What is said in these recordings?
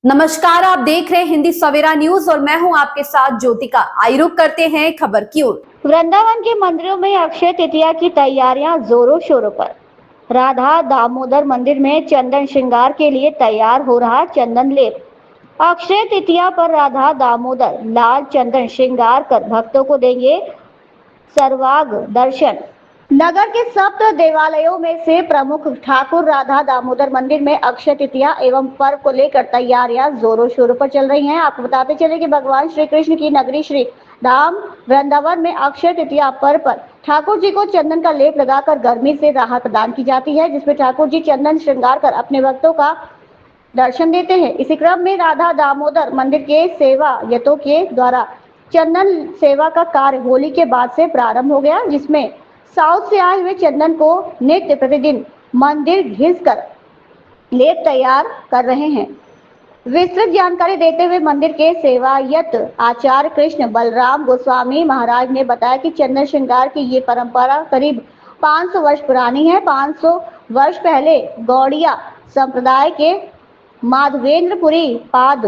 नमस्कार, आप देख रहे हैं हिंदी सवेरा न्यूज और मैं हूं आपके साथ ज्योतिका। आइए रुक करते हैं खबर की ओर। वृंदावन के मंदिरों में अक्षय तृतीया की तैयारियां जोरों शोरों पर। राधा दामोदर मंदिर में चंदन श्रृंगार के लिए तैयार हो रहा चंदन लेप। अक्षय तृतीया पर राधा दामोदर लाल चंदन श्रृंगार कर भक्तों को देंगे सर्वांग दर्शन। नगर के सप्त देवालयों में से प्रमुख ठाकुर राधा दामोदर मंदिर में अक्षय तृतीया एवं पर्व को लेकर तैयारियां जोरों शोरों पर चल रही हैं। आपको बताते चले कि भगवान श्री कृष्ण की नगरी श्री धाम वृंदावन में अक्षय तृतीया पर्व पर ठाकुर जी को चंदन का लेप लगाकर गर्मी से राहत प्रदान की जाती है, जिसमें ठाकुर जी चंदन श्रृंगार कर अपने भक्तों का दर्शन देते हैं। इसी क्रम में राधा दामोदर मंदिर के सेवायतों के द्वारा चंदन सेवा का कार्य होली के बाद से प्रारंभ हो गया, जिसमें साउथ से आए हुए चंदन को नित्य प्रतिदिन मंदिर घिसकर लेप तैयार कर रहे हैं। विस्तृत जानकारी देते हुए मंदिर के सेवायत आचार्य कृष्ण बलराम गोस्वामी महाराज ने बताया कि चंदन श्रृंगार की ये परंपरा करीब 500 वर्ष पुरानी है। 500 वर्ष पहले गौड़िया संप्रदाय के माधवेंद्रपुरी पाद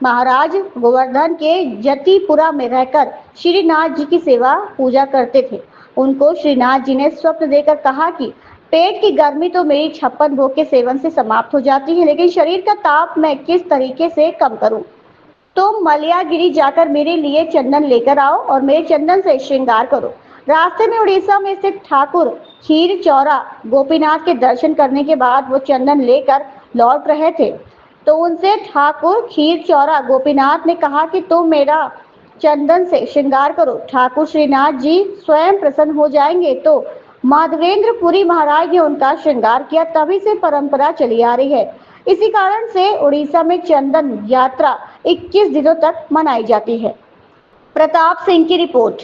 महाराज गोवर्धन के जतिपुरा में रहकर श्रीनाथ जी की सेवा पूजा करते थे। उनको श्रीनाथ जी ने स्वप्न देकर कहा कि पेट की गर्मी तो मेरी 56 भोग के सेवन से समाप्त हो जाती है, लेकिन शरीर का ताप मैं किस तरीके से कम करूं? तुम मलयागिरी जाकर मेरे लिए चंदन लेकर आओ और मेरे चंदन से श्रृंगार करो। रास्ते में उड़ीसा में स्थित ठाकुर खीर चौरा गोपीनाथ के दर्शन करने के बाद वो चंदन लेकर लौट रहे थे, तो उनसे ठाकुर खीर चौरा गोपीनाथ ने कहा कि तुम मेरा चंदन से श्रृंगार करो, ठाकुर श्रीनाथ जी स्वयं प्रसन्न हो जाएंगे। तो माधवेंद्रपुरी महाराज ने उनका श्रृंगार किया। तभी से परंपरा चली आ रही है। इसी कारण से उड़ीसा में चंदन यात्रा 21 दिनों तक मनाई जाती है। प्रताप सिंह की रिपोर्ट।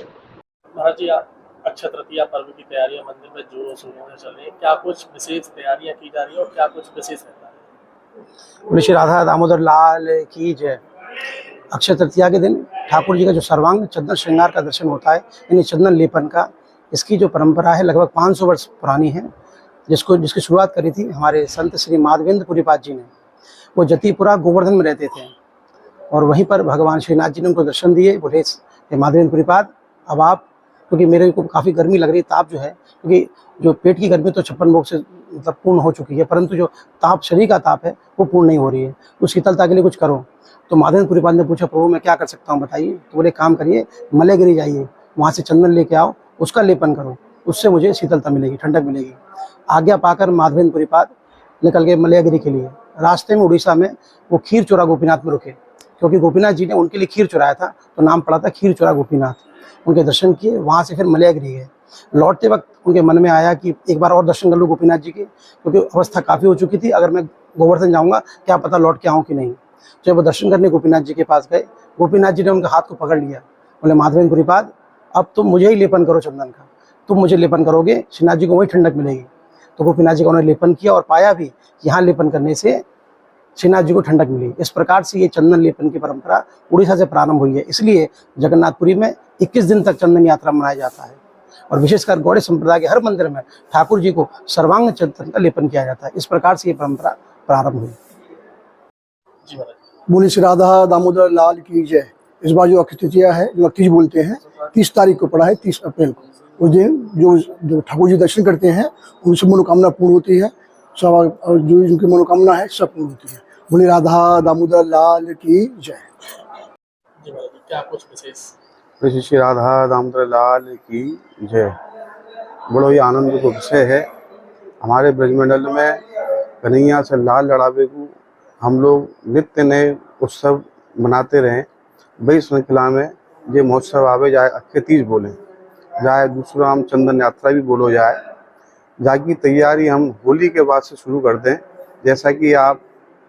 महाराज जी, अक्षय तृतीया पर्व की तैयारियां मंदिर में जोरों शोरों से चल रही है। क्या कुछ विशेष तैयारियां की जा रही है और क्या कुछ विशेष रहता है? श्री राधा दामोदर लाल की जय। अक्षय तृतीया के दिन ठाकुर जी का जो सर्वांग चंदन श्रृंगार का दर्शन होता है, यानी चंदन लेपन का, इसकी जो परंपरा है लगभग 500 वर्ष पुरानी है, जिसकी शुरुआत करी थी हमारे संत श्री माधवेंद्रपुरी पाद जी ने। वो जतिपुरा गोवर्धन में रहते थे और वहीं पर भगवान श्रीनाथ जी ने उनको दर्शन दिए। बोले माधवेंद्रपुरी पाद, अब आप, क्योंकि मेरे को काफ़ी गर्मी लग रही, ताप जो है, क्योंकि जो पेट की गर्मी तो 56 भोग से मतलब पूर्ण हो चुकी है, परंतु जो ताप, शरीर का ताप है, वो पूर्ण नहीं हो रही है। तो शीतलता के लिए कुछ करो। तो माधवेंद्रपुरी पाद ने पूछा, प्रभु मैं क्या कर सकता हूँ बताइए। तो बोले काम करिए, मलयगिरी जाइए, वहाँ से चंदन लेके आओ, उसका लेपन करो, उससे मुझे शीतलता मिलेगी, ठंडक मिलेगी। आज्ञा पाकर माधवेंद्रपुरी पाद निकल गए मलयगिरी के लिए। रास्ते में उड़ीसा में वो खीर चोरा गोपीनाथ में रुके, क्योंकि गोपीनाथ जी ने उनके लिए खीर चुराया था, तो नाम पड़ा था खीर चोरा गोपीनाथ। उनके दर्शन किए, वहाँ से फिर मलयगिरी गए। लौटते वक्त उनके मन में आया कि एक बार और दर्शन कर लूँ गोपीनाथ जी के, क्योंकि अवस्था काफ़ी हो चुकी थी, अगर मैं गोवर्धन जाऊँगा क्या पता लौट के आऊँ कि नहीं। जब वो दर्शन करने गोपीनाथ जी के पास गए, गोपीनाथ जी ने उनके हाथ को पकड़ लिया। बोले माधवेंद्रपुरी पाद, अब तुम मुझे ही लेपन करो चंदन का, तुम मुझे लेपन करोगे, श्रीनाथ जी को वही ठंडक मिलेगी। तो गोपीनाथ जी का उन्होंने लेपन किया और पाया भी कि यहाँ लेपन करने से श्रीनाथ जी को ठंडक मिली। इस प्रकार से ये चंदन लेपन की परंपरा उड़ीसा से प्रारंभ हुई है। इसलिए जगन्नाथपुरी में 21 दिन तक चंदन यात्रा मनाया जाता है और विशेषकर गौड़ीय संप्रदाय के हर मंदिर में ठाकुर जी को सर्वांग चंदन का लेपन किया जाता है। इस प्रकार से ये परंपरा प्रारंभ हुई। बोली श्री राधा दामोदर लाल की जय। इस बार जो अक्षय तृतीया है, जो 31 बोलते हैं, 30 तारीख को पड़ा है, 30 अप्रैल को। उस दिन जो ठाकुर जी दर्शन करते हैं उनसे मनोकामना पूर्ण होती है, सब, और जो उनकी मनोकामना है सब पूर्ण होती है। बोली राधा दामोदर लाल की जय। क्या कुछ विशेष? श्री राधा दामोदर लाल की जय। बड़ो ही आनंद को विषय है। हमारे ब्रजमंडल में कन्हैया से लाल लड़ावे को हम लोग नित्य नए उत्सव मनाते रहें। बड़ी श्रृंखला में ये महोत्सव आवे, जाए अक्षय तीज बोले, जाए दूसरा हम चंदन यात्रा भी बोलो जाए, जाकी तैयारी हम होली के बाद से शुरू कर दें। जैसा कि आप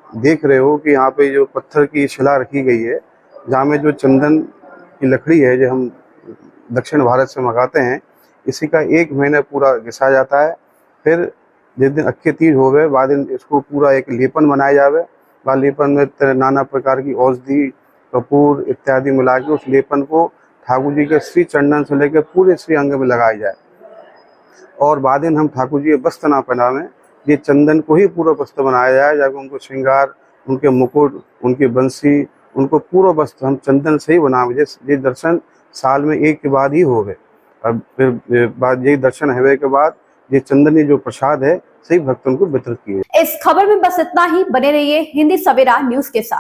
देख रहे हो कि यहाँ पे जो पत्थर की शिला रखी गई है, जहाँ में जो चंदन की लकड़ी है जो हम दक्षिण भारत से मंगाते हैं, इसी का 1 महीना पूरा घिसा जाता है। फिर जिस दिन अक्षय तीज हो गए बाद दिन इसको पूरा एक लेपन बनाया जावे। वह लेपन में नाना प्रकार की औषधि, कपूर इत्यादि मिला के उस लेपन को ठाकुर जी के श्री चंदन से लेकर पूरे श्री अंग में लगाया जाए। और बाद दिन हम ठाकुर जी के वस्त्र ना पहनावें, ये चंदन को ही पूरा वस्त्र बनाया जाए, जब उनको श्रृंगार उनके मुकुट, उनकी बंसी, उनको पूरा वस्त्र हम चंदन से ही बनावे। ये दर्शन साल में एक के बाद ही हो गए। अब फिर बाद ये दर्शन होने के बाद ये चंदनी जो प्रसाद है सही भक्तों को वितरित किए। इस खबर में बस इतना ही। बने रहिए हिंदी सवेरा न्यूज के साथ।